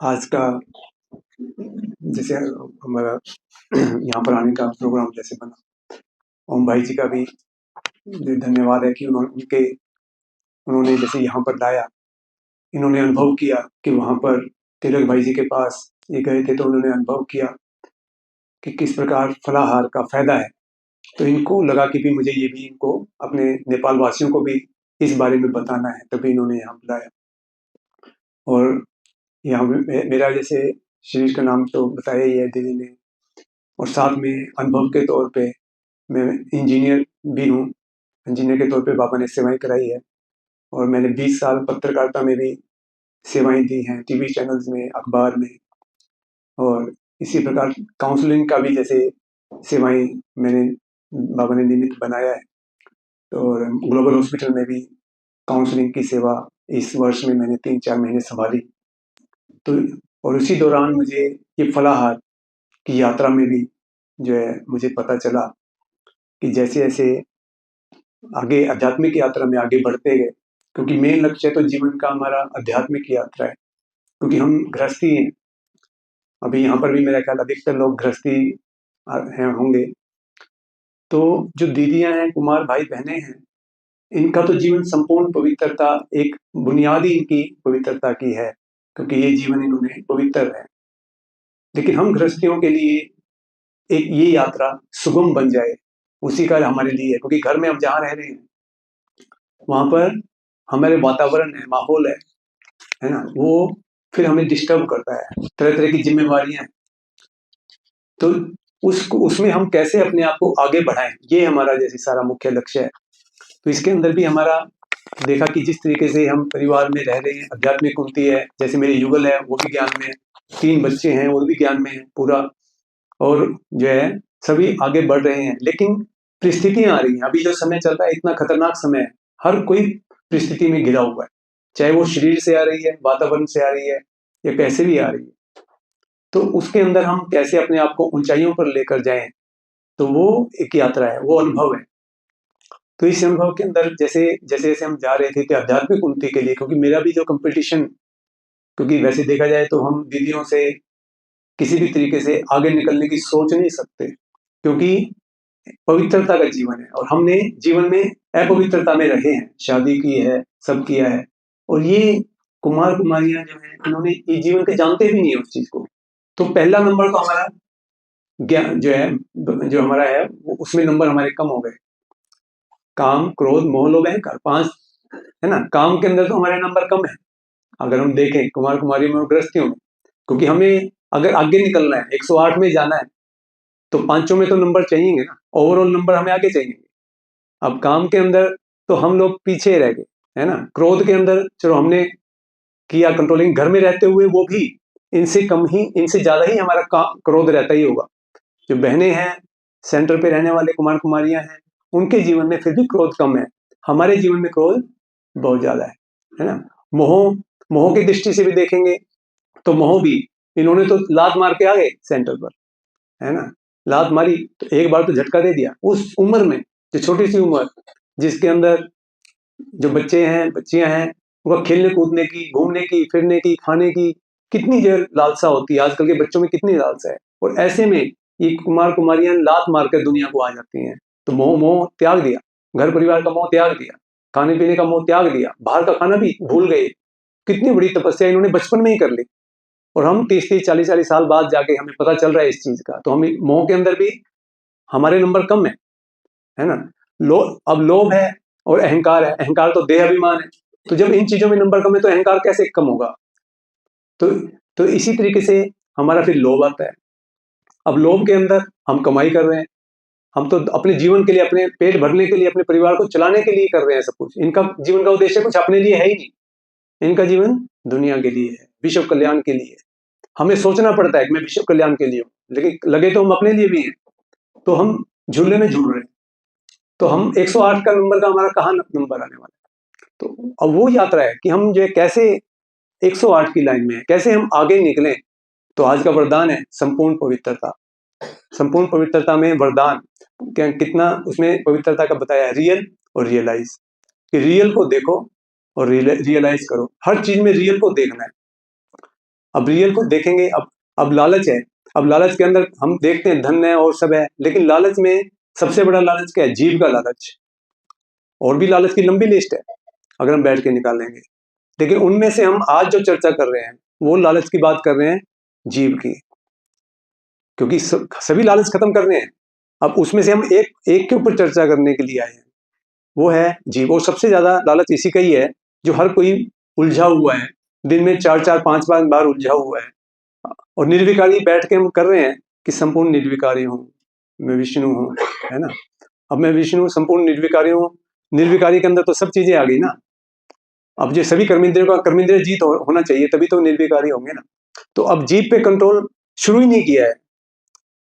आज का जैसे हमारा यहाँ पर आने का प्रोग्राम जैसे बना, ओम भाई जी का भी धन्यवाद है कि उन्होंने जैसे यहाँ पर लाया, इन्होंने अनुभव किया कि वहाँ पर तिलक भाई जी के पास ये गए थे तो उन्होंने अनुभव किया कि किस प्रकार फलाहार का फायदा है। तो इनको लगा कि भी मुझे ये भी इनको अपने नेपाल वासियों को भी इस बारे में बताना है, तभी इन्होंने यहाँ बुलाया। और यहाँ मेरा जैसे शरीर का नाम तो बताया ही है दीदी ने, और साथ में अनुभव के तौर पे मैं इंजीनियर भी हूँ। इंजीनियर के तौर पे बाबा ने सेवाएं कराई है, और मैंने 20 साल पत्रकारिता में भी सेवाएं दी हैं, टीवी चैनल्स में, अखबार में, और इसी प्रकार काउंसलिंग का भी जैसे सेवाएं मैंने बाबा ने निमित्त बनाया है। तो और ग्लोबल हॉस्पिटल में भी काउंसलिंग की सेवा इस वर्ष में मैंने 3-4 महीने संभाली। तो और उसी दौरान मुझे ये फलाहार की यात्रा में भी जो है मुझे पता चला कि जैसे जैसे आगे आध्यात्मिक यात्रा में आगे बढ़ते गए, क्योंकि मेन लक्ष्य तो जीवन का हमारा आध्यात्मिक यात्रा है, क्योंकि हम गृहस्थी हैं। अभी यहाँ पर भी मेरा ख्याल अधिकतर लोग गृहस्थी हैं होंगे। तो जो दीदियां हैं, कुमार भाई बहनें हैं, इनका तो जीवन संपूर्ण पवित्रता, एक बुनियादी इनकी पवित्रता की है, क्योंकि ये जीवन इन्होंने पवित्र है। लेकिन हम गृहस्थियों के लिए एक ये यात्रा सुगम बन जाए, उसी का हमारे लिए है, क्योंकि घर में हम जहाँ रह रहे हैं वहां पर हमारे वातावरण है, माहौल है ना, वो फिर हमें डिस्टर्ब करता है, तरह तरह की जिम्मेवारियां हैं। तो उसमें हम कैसे अपने आप को आगे बढ़ाएं, ये हमारा जैसे सारा मुख्य लक्ष्य है। तो इसके अंदर भी हमारा देखा कि जिस तरीके से हम परिवार में रह रहे हैं, आध्यात्मिक उन्नति है, जैसे मेरे युगल है वो भी ज्ञान में है, 3 बच्चे हैं वो भी ज्ञान में है पूरा, और जो है सभी आगे बढ़ रहे हैं। लेकिन परिस्थितियां आ रही हैं, अभी जो समय चल रहा है इतना खतरनाक समय है, हर कोई परिस्थिति में घिरा हुआ है, चाहे वो शरीर से आ रही है, वातावरण से आ रही है, या कैसे भी आ रही है। तो उसके अंदर हम कैसे अपने आप को ऊंचाइयों पर लेकर जाएं, तो वो एक यात्रा है, वो अनुभव है। तो इस अनुभव के अंदर जैसे जैसे जैसे हम जा रहे थे कि आध्यात्मिक उन्नति के लिए, क्योंकि मेरा भी जो कंपटीशन, क्योंकि वैसे देखा जाए तो हम दीदियों से किसी भी तरीके से आगे निकलने की सोच नहीं सकते, क्योंकि पवित्रता का जीवन है, और हमने जीवन में अपवित्रता में रहे हैं, शादी की है, सब किया है, और ये कुमार कुमारियां जो है इन्होंने ये जीवन के जानते भी नहीं है उस चीज को। तो पहला नंबर तो हमारा ज्ञान जो है, जो हमारा है, उसमें नंबर हमारे कम हो गए। काम, क्रोध, मोह, लोभ, अहंकार, 5 है ना। काम के अंदर तो हमारे नंबर कम है अगर हम देखें कुमार कुमारी में और गृहस्थियों में, क्योंकि हमें अगर आगे निकलना है, 108 में जाना है, तो 5 में तो नंबर चाहिए ना, ओवरऑल नंबर हमें आगे चाहिए। अब काम के अंदर तो हम लोग पीछे रह गए, है ना। क्रोध के अंदर चलो हमने किया कंट्रोलिंग, घर में रहते हुए वो भी इनसे कम ही, इनसे ज्यादा ही हमारा क्रोध रहता ही होगा। जो बहनें हैं, सेंटर पे रहने वाले कुमार कुमारियां हैं, उनके जीवन में फिर भी क्रोध कम है, हमारे जीवन में क्रोध बहुत ज्यादा है ना। मोह, मोह की दृष्टि से भी देखेंगे तो मोह भी, इन्होंने तो लात मार के आ गए सेंटर पर, है ना। लात मारी तो एक बार तो झटका दे दिया उस उम्र में, जो छोटी सी उम्र जिसके अंदर जो बच्चे हैं, बच्चियां हैं, उनका खेलने कूदने की, घूमने की, फिरने की, खाने की कितनी जो लालसा होती है, आजकल के बच्चों में कितनी लालसा है, और ऐसे में ये कुमार कुमारियां लात मारकर दुनिया को आ जाती हैं। तो मोह मोह त्याग दिया, घर परिवार का मोह त्याग दिया, खाने पीने का मोह त्याग दिया, बाहर का खाना भी भूल गए। कितनी बड़ी तपस्या इन्होंने बचपन में ही कर ली, और हम 30-30, 40-40 साल बाद जाके हमें पता चल रहा है इस चीज का। तो हम मोह के अंदर भी हमारे नंबर कम है ना। अब लोभ है और अहंकार है, अहंकार तो देह अभिमान है। तो जब इन चीजों में नंबर कम है तो अहंकार कैसे कम होगा। तो तो इसी तरीके से हमारा फिर लोभ आता है। अब लोभ के अंदर हम कमाई कर रहे हैं, हम तो अपने जीवन के लिए, अपने पेट भरने के लिए, अपने परिवार को चलाने के लिए कर रहे हैं सब कुछ। इनका जीवन का उद्देश्य कुछ अपने लिए है ही नहीं, इनका जीवन दुनिया के लिए है, विश्व कल्याण के लिए। हमें सोचना पड़ता है कि मैं विश्व कल्याण के लिए हूँ, लेकिन लगे तो हम अपने लिए भी हैं। तो हम झूले में झूल रहे हैं, तो हम 108 का नंबर का हमारा कहाँ नंबर आने वाला है। तो अब वो यात्रा है कि हम जो है कैसे 108 की लाइन में है, कैसे हम आगे निकलें। तो आज का वरदान है संपूर्ण पवित्रता। संपूर्ण पवित्रता में वरदान क्या, कितना उसमें पवित्रता का बताया, रियल और रियलाइज, कि रियल को देखो और रियलाइज करो। हर चीज में रियल को देखना है। अब रियल को देखेंगे। अब लालच है, अब लालच के अंदर हम देखते हैं धन है और सब है, लेकिन लालच में सबसे बड़ा लालच क्या है? जीव का लालच। और भी लालच की लंबी लिस्ट है अगर हम बैठ के निकालेंगे, लेकिन उनमें से हम आज जो चर्चा कर रहे हैं वो लालच की बात कर रहे हैं, जीव की, क्योंकि सभी लालच खत्म करने हैं। अब उसमें से हम एक के ऊपर चर्चा करने के लिए आए हैं, वो है जीव। और सबसे ज्यादा लालच इसी का ही है जो हर कोई उलझा हुआ है, दिन में 4-4 5-5 बार उलझा हुआ है। और निर्विकारी बैठ के हम कर रहे हैं कि संपूर्ण निर्विकारी हूं, मैं विष्णु हूं, है ना। अब मैं विष्णु संपूर्ण निर्विकारी हूं, निर्विकारी के अंदर तो सब चीजें आ गई ना। अब ये सभी कर्मेंद्रियों का कर्मेंद्रिय जीत होना चाहिए, तभी तो निर्विकारी होंगे ना। तो अब जीव पे कंट्रोल शुरू ही नहीं किया है,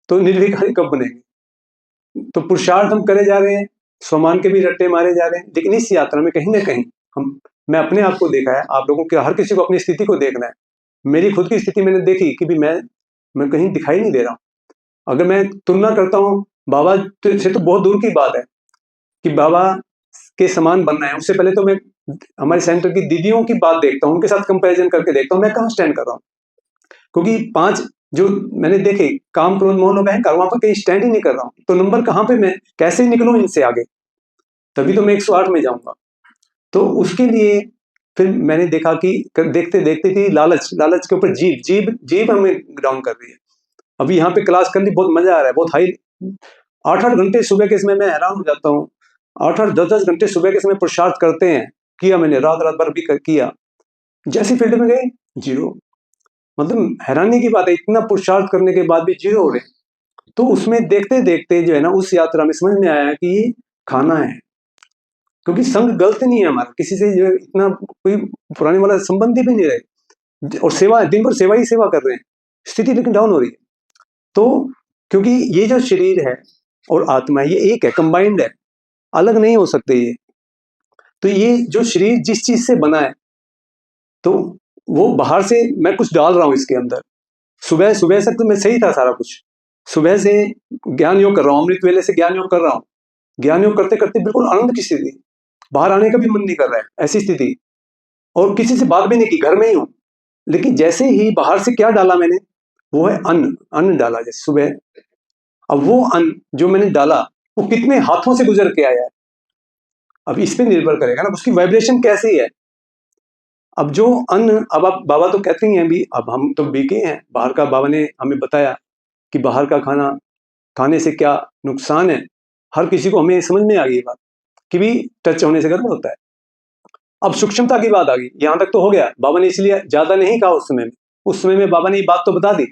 तो निर्विकारी कब बनेंगे? तो पुरुषार्थ हम करे जा रहे हैं, स्वमान के भी रट्टे मारे जा रहे हैं, लेकिन इस यात्रा में कहीं ना कहीं मैं अपने आप को देखा है, आप लोगों के हर किसी को अपनी स्थिति को देखना है। मेरी खुद की स्थिति मैंने देखी कि भी मैं कहीं दिखाई नहीं दे रहा हूं। अगर मैं तुलना करता हूं बाबा से, तो बहुत दूर की बात है कि बाबा के समान बनना है। उससे पहले तो मैं हमारे सेंटर की दीदियों की बात देखता हूं, उनके साथ कंपैरिजन करके देखता हूं मैं कहां स्टैंड कर रहा हूं। क्योंकि 5 जो मैंने देखे काम क्रोध मोह लोभ अहंकार, वहां पर कहीं स्टैंड ही नहीं कर रहा हूं, तो नंबर कहां पे, मैं कैसे निकलूं इनसे आगे? तभी तो मैं 108 में जाऊंगा। तो उसके लिए फिर मैंने देखा कि देखते देखते कि लालच के ऊपर जीव हमें डाउन कर रही है। अभी यहाँ पे क्लास कर ली, बहुत मजा आ रहा है, बहुत हाई 8-8 घंटे सुबह के समय मैं हैरान हो जाता हूँ। 8-8 10-10 घंटे सुबह के समय पुरुषार्थ करते हैं, किया मैंने रात भर भी किया। जैसी फील्ड में गए, जीरो। मतलब हैरानी की बात है, इतना पुरुषार्थ करने के बाद भी जीरो हो रहे। तो उसमें देखते देखते जो है ना, उस यात्रा में समझ में आया कि ये खाना है, क्योंकि संग गलत नहीं है हमारा किसी से, जो इतना कोई पुराने वाला संबंध ही भी नहीं रहे, और सेवा दिन भर सेवा ही सेवा कर रहे हैं, स्थिति लेकिन डाउन हो रही है। तो क्योंकि ये जो शरीर है और आत्मा है, ये एक है, कंबाइंड है, अलग नहीं हो सकते ये। तो ये जो शरीर जिस चीज से बना है, तो वो बाहर से मैं कुछ डाल रहा हूं इसके अंदर। सुबह सुबह से तो मैं सही था सारा कुछ, सुबह से ज्ञान योग कर रहा हूं, अमृत वेले से ज्ञान योग कर रहा हूं, ज्ञान योग करते करते बिल्कुल आनंद की स्थिति, बाहर आने का भी मन नहीं कर रहा है, ऐसी स्थिति। और किसी से बात भी नहीं की, घर में ही हूं। लेकिन जैसे ही बाहर से क्या डाला मैंने, वो है अन्न डाला जैसे सुबह। अब वो अन्न जो मैंने डाला, वो कितने हाथों से गुजर के आया है, अब इस पे निर्भर करेगा ना उसकी वाइब्रेशन कैसी है। अब जो अन्न, अब आप बाबा तो कहते ही हैं भी, अब हम तो बीके हैं बाहर का, बाबा ने हमें बताया कि बाहर का खाना खाने से क्या नुकसान है, हर किसी को हमें समझ में आ गई बात कि भी टच होने से गड़बड़ होता है। अब सूक्ष्मता की बात आ गई, यहां तक तो हो गया, बाबा ने इसलिए ज्यादा नहीं कहा उस समय में बाबा ने ये बात तो बता दी।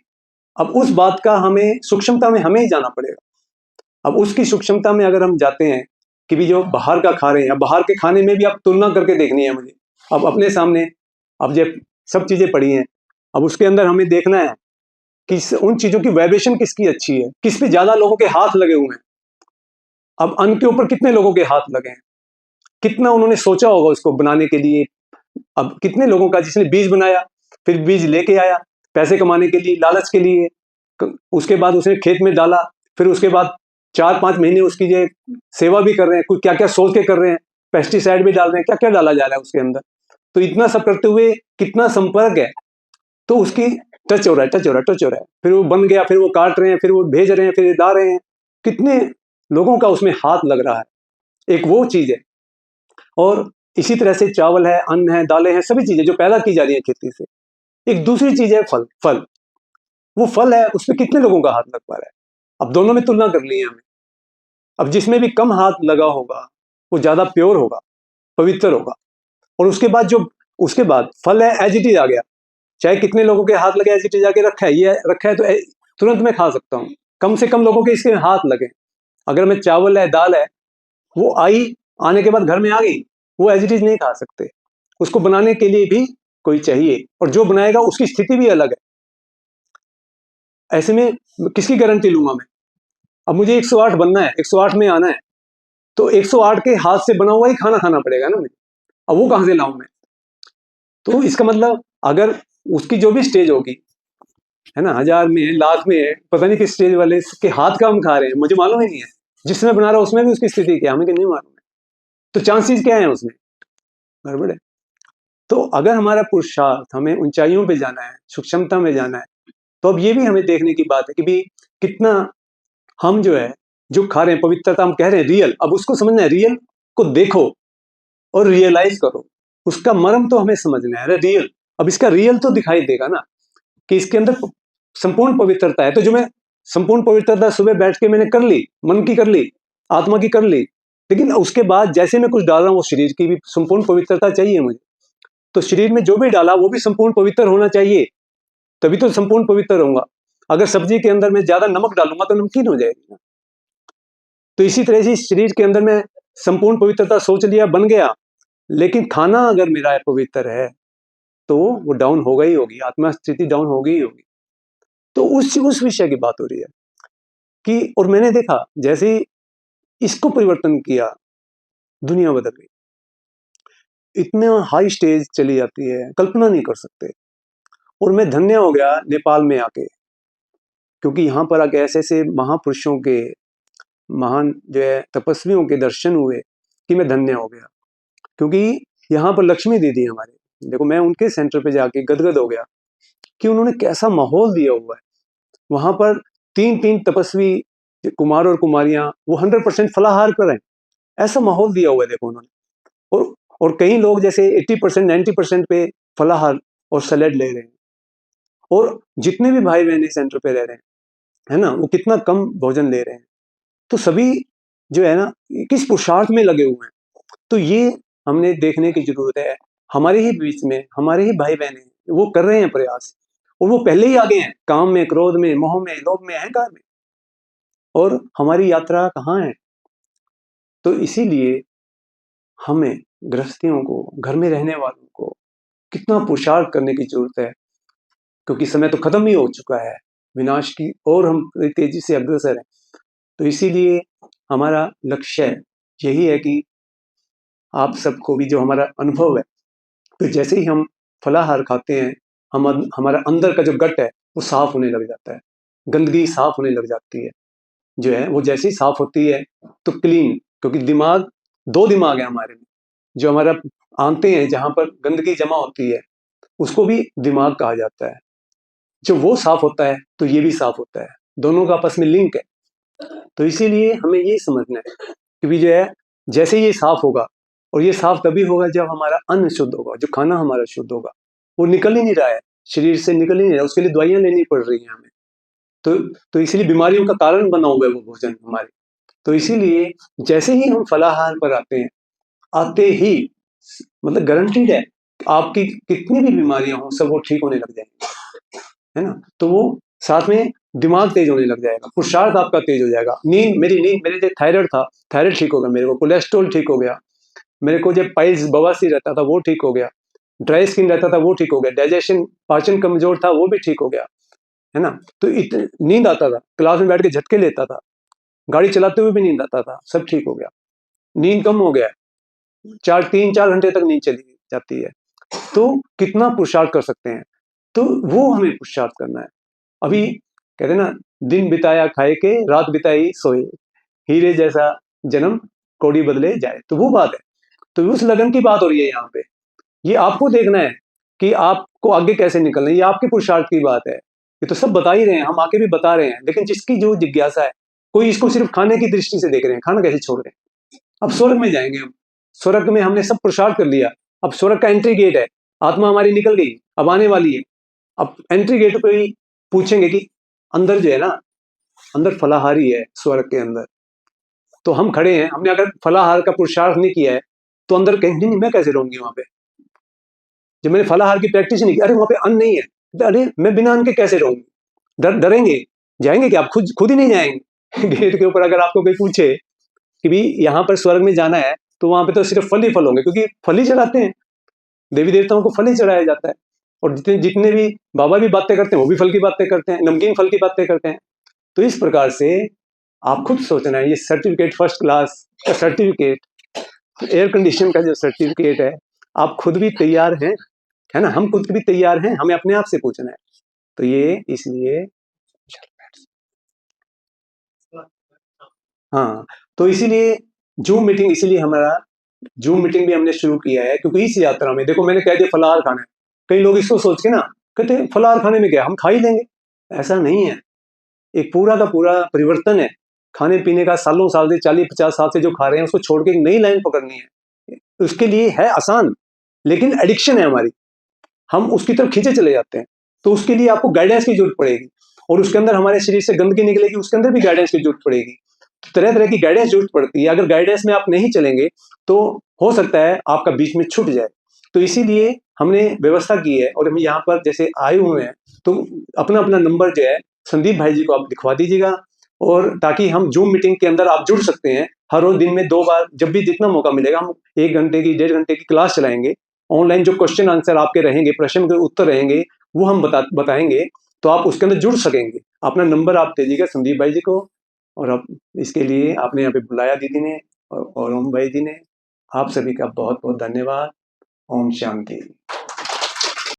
अब उस बात का हमें सूक्ष्मता में हमें ही जाना पड़ेगा। अब उसकी सूक्ष्मता में अगर हम जाते हैं कि भी जो बाहर का खा रहे हैं, बाहर के खाने में भी आप तुलना करके देखनी है मुझे, अब अपने सामने, अब जब सब चीजें पड़ी हैं, अब उसके अंदर हमें देखना है कि उन चीजों की वाइब्रेशन किसकी अच्छी है, किस पे ज्यादा लोगों के हाथ लगे हुए हैं। अब अन्न के ऊपर कितने लोगों के हाथ लगे हैं, कितना उन्होंने सोचा होगा उसको बनाने के लिए। अब कितने लोगों का जिसने बीज बनाया, फिर बीज लेके आया पैसे कमाने के लिए, लालच के लिए, उसके बाद उसने खेत में डाला, फिर उसके बाद 4-5 महीने उसकी जो सेवा भी कर रहे हैं, कुछ क्या क्या सोच के कर रहे हैं, पेस्टिसाइड भी डाल रहे हैं, क्या क्या डाला जा रहा है उसके अंदर। तो इतना सब करते हुए कितना संपर्क है, तो उसकी टच हो रहा है, फिर वो बन गया, फिर वो काट रहे हैं, फिर वो भेज रहे हैं, फिर ला रहे हैं, कितने लोगों का उसमें हाथ लग रहा है। एक वो चीज है। और इसी तरह से चावल है, अन्न है, दालें हैं, सभी चीजें जो पैदा की जा रही है खेती से। एक दूसरी चीज है फल। वो फल है, उसमें कितने लोगों का हाथ लग पा रहा है। अब दोनों में तुलना कर ली है हमें। अब जिसमें भी कम हाथ लगा होगा वो ज्यादा प्योर होगा, पवित्र होगा। और उसके बाद फल है, एज इट इज आ गया, चाहे कितने लोगों के हाथ लगे, एज इट इज आके रखा है, ये रखा है तो तुरंत मैं खा सकता हूँ, कम से कम लोगों के इसके हाथ लगे। अगर मैं चावल है, दाल है, वो आने के बाद घर में आ गई, वो एज इट इज नहीं खा सकते, उसको बनाने के लिए भी कोई चाहिए, और जो बनाएगा उसकी स्थिति भी अलग है। ऐसे में किसकी गारंटी लूंगा मैं? अब मुझे 108 बनना है, 108 में आना है, तो 108 के हाथ से बना हुआ ही खाना खाना पड़ेगा ना मुझे। अब वो कहां से लाऊं मैं? तो इसका मतलब अगर उसकी जो भी स्टेज होगी, है ना, 1000 में, लाख में, पता नहीं किस स्टेज वाले के हाथ का हम खा रहे हैं, मुझे मालूम ही नहीं है। जिसमें बना रहा उसमें भी उसकी स्थिति क्या, हमें नहीं मालूम है। तो चांसेस क्या है उसमें? गड़बड़ है। तो अगर हमारा पुरुषार्थ हमें ऊंचाइयों पे जाना है, सूक्ष्मता में जाना है, तो अब ये भी हमें देखने की बात है कि भी कितना हम जो है जो खा रहे हैं, पवित्रता हम कह रहे हैं रियल, अब उसको समझना है, रियल को देखो और रियलाइज करो, उसका मर्म तो हमें समझना है। अरे रियल, अब इसका रियल तो दिखाई देगा ना कि इसके अंदर संपूर्ण पवित्रता है। तो जो मैं संपूर्ण पवित्रता सुबह बैठ के मैंने कर ली, मन की कर ली, आत्मा की कर ली, लेकिन उसके बाद जैसे मैं कुछ डाल रहा हूँ वो शरीर की भी संपूर्ण पवित्रता चाहिए मुझे। तो शरीर में जो भी डाला वो भी संपूर्ण पवित्र होना चाहिए, तभी तो संपूर्ण पवित्र होऊंगा। अगर सब्जी के अंदर मैं ज्यादा नमक डालूंगा तो नमकीन हो जाएगी ना। तो इसी तरह से शरीर के अंदर मैं संपूर्ण पवित्रता सोच लिया, बन गया, लेकिन खाना अगर मेरा पवित्र है तो वो डाउन होगा ही होगी, आत्मा स्थिति डाउन होगी ही होगी। तो उस विषय की बात हो रही है कि, और मैंने देखा जैसे इसको परिवर्तन किया, दुनिया बदल गई, इतना हाई स्टेज चली जाती है, कल्पना नहीं कर सकते। और मैं धन्य हो गया नेपाल में आके, क्योंकि यहाँ पर आके ऐसे ऐसे महापुरुषों के, महान जो है तपस्वियों के दर्शन हुए कि मैं धन्य हो गया। क्योंकि यहाँ पर लक्ष्मी दीदी हमारे, देखो मैं उनके सेंटर पे जाके गदगद हो गया कि उन्होंने कैसा माहौल दिया हुआ है। वहां पर 3-3 तपस्वी कुमार और कुमारियां वो 100% फलाहार कर रहे हैं, ऐसा माहौल दिया हुआ है देखो उन्होंने। और कई लोग जैसे 80% 90% पे फलाहार और सैलेड ले रहे हैं। और जितने भी भाई बहन सेंटर पे रह रहे हैं, है ना, वो कितना कम भोजन ले रहे हैं। तो सभी जो है ना किस पुरुषार्थ में लगे हुए हैं। तो ये हमने देखने की जरूरत है। हमारे ही बीच में हमारे ही भाई बहन वो कर रहे हैं प्रयास, और वो पहले ही आगे हैं, काम में, क्रोध में, मोह में, लोभ में, अहंकार में, और हमारी यात्रा कहाँ है। तो इसीलिए हमें गृहस्थियों को, घर में रहने वालों को कितना पुरुषार्थ करने की जरूरत है, क्योंकि समय तो खत्म ही हो चुका है विनाश की, और हम तेजी से अग्रसर हैं। तो इसीलिए हमारा लक्ष्य यही है कि आप सबको भी जो हमारा अनुभव है, तो जैसे ही हम फलाहार खाते हैं, हमारा अंदर का जो गट है वो साफ होने लग जाता है, गंदगी साफ होने लग जाती है जो है, वो जैसे ही साफ होती है तो क्लीन, क्योंकि दिमाग, 2 दिमाग है हमारे में, जो हमारा आंतें हैं जहां पर गंदगी जमा होती है उसको भी दिमाग कहा जाता है। जो वो साफ होता है तो ये भी साफ होता है, दोनों का आपस में लिंक है। तो इसीलिए हमें ये समझना है कि जो है जैसे ये साफ होगा, और ये साफ तभी होगा जब हमारा अन्न शुद्ध होगा, जो खाना हमारा शुद्ध होगा, वो निकल ही नहीं रहा है, शरीर से निकल ही नहीं रहा है, उसके लिए दवाइयां लेनी पड़ रही हैं हमें। तो इसीलिए बीमारियों का कारण बना हुआ है वो भोजन हमारे। तो इसीलिए जैसे ही हम फलाहार पर आते हैं, आते ही मतलब गारंटीड है आपकी कितनी भी बीमारियां हो सब वो ठीक होने लग जाएंगी, है ना। तो वो साथ में दिमाग तेज होने लग जाएगा, पुरुषार्थ आपका तेज हो जाएगा, नींद, मेरे जो थायराइड था, थायराइड ठीक हो गया, मेरे को कोलेस्ट्रॉल ठीक हो गया, मेरे को जब पाइल्स बवासीर रहता था वो ठीक हो गया, ड्राई स्किन रहता था वो ठीक हो गया, डाइजेशन पाचन कमजोर था वो भी ठीक हो गया, है ना। तो नींद आता था, क्लास में बैठ के झटके लेता था, गाड़ी चलाते हुए भी नींद आता था, सब ठीक हो गया। नींद कम हो गया, 3-4 घंटे तक नींद चली जाती है। तो कितना पुरुषार्थ कर सकते हैं, तो वो हमें पुरुषार्थ करना है। अभी कहते हैं ना, दिन बिताया खाए के, रात बिताई सोए, हीरे जैसा जन्म कौड़ी बदले जाए, तो वो बात है। तो उस लगन की बात हो रही है यहाँ पे। ये आपको देखना है कि आपको आगे कैसे निकलना है, ये आपके पुरुषार्थ की बात है। ये तो सब बता ही रहे हैं, हम आके भी बता रहे हैं, लेकिन जिसकी जो जिज्ञासा है, कोई इसको सिर्फ खाने की दृष्टि से देख रहे हैं, खाना कैसे छोड़ रहे हैं। अब स्वर्ग में जाएंगे हम, स्वर्ग में हमने सब पुरुषार्थ कर लिया, अब स्वर्ग का एंट्री गेट है, आत्मा हमारी निकल गई, अब आने वाली है। अब एंट्री गेट पे ही पूछेंगे कि अंदर जो है ना, अंदर फलाहारी है स्वर्ग के अंदर, तो हम खड़े हैं, हमने अगर फलाहार का पुरुषार्थ नहीं किया है तो अंदर कहीं नहीं, मैं कैसे रहूंगी वहां पे। जब मैंने फलाहार की प्रैक्टिस नहीं की, अरे वहां पे अन्न नहीं है, तो अरे मैं बिना अन्न के कैसे रहूंगी, डरेंगे, जाएंगे कि आप खुद ही नहीं जाएंगे। गेट के ऊपर अगर आपको कोई पूछे कि भी यहाँ पर स्वर्ग में जाना है, तो वहां पे तो सिर्फ फल ही फल होंगे, क्योंकि फल ही चढ़ाते हैं, देवी देवताओं को फल ही चढ़ाया जाता है। और जितने जितने भी बाबा भी बातें करते हैं वो भी फल की बातें करते हैं, नमकीन फल की बातें करते हैं। तो इस प्रकार से आप खुद सोचना है, ये सर्टिफिकेट, फर्स्ट क्लास का सर्टिफिकेट, एयर कंडीशन का जो सर्टिफिकेट है, आप खुद भी तैयार हैं, है ना, हम खुद भी तैयार हैं, हमें अपने आप से पूछना है। तो ये इसलिए, हाँ, तो इसीलिए जूम मीटिंग इसीलिए हमारा जूम मीटिंग भी हमने शुरू किया है, क्योंकि इस यात्रा में देखो मैंने कह दिया फलाहार खाना है, कई लोग इसको सोच के ना कहते हैं फलाहार खाने में क्या हम खा ही लेंगे, ऐसा नहीं है। एक पूरा का पूरा परिवर्तन है खाने पीने का, सालों साल से 40-50 साल से जो खा रहे हैं उसको छोड़ के एक नई लाइन पकड़नी है। उसके लिए है आसान, लेकिन एडिक्शन है हमारी, हम उसकी तरफ खींचे चले जाते हैं। तो उसके लिए आपको गाइडेंस की जरूरत पड़ेगी, और उसके अंदर हमारे शरीर से गंदगी निकलेगी, उसके अंदर भी गाइडेंस की जरूरत पड़ेगी। तरह तरह की गाइडेंस जरूरत पड़ती है। अगर गाइडेंस में आप नहीं चलेंगे तो हो सकता है आपका बीच में छूट जाए। तो इसीलिए हमने व्यवस्था की है, और हम यहाँ पर जैसे आए हुए हैं तो अपना अपना नंबर जो है संदीप भाई जी को आप लिखवा दीजिएगा, और ताकि हम जूम मीटिंग के अंदर आप जुड़ सकते हैं। हर रोज दिन में 2 बार, जब भी जितना मौका मिलेगा, हम 1 घंटे की 1.5 घंटे की क्लास चलाएंगे। ऑनलाइन जो क्वेश्चन आंसर आपके रहेंगे, प्रश्न के उत्तर रहेंगे, वो हम बताएंगे, तो आप उसके अंदर जुड़ सकेंगे। अपना नंबर आप दे दीजिएगा संदीप भाई जी को, और अब इसके लिए आपने यहाँ पे बुलाया दीदी ने और ओम भाई जी ने। आप सभी का बहुत बहुत धन्यवाद। ओम शांति।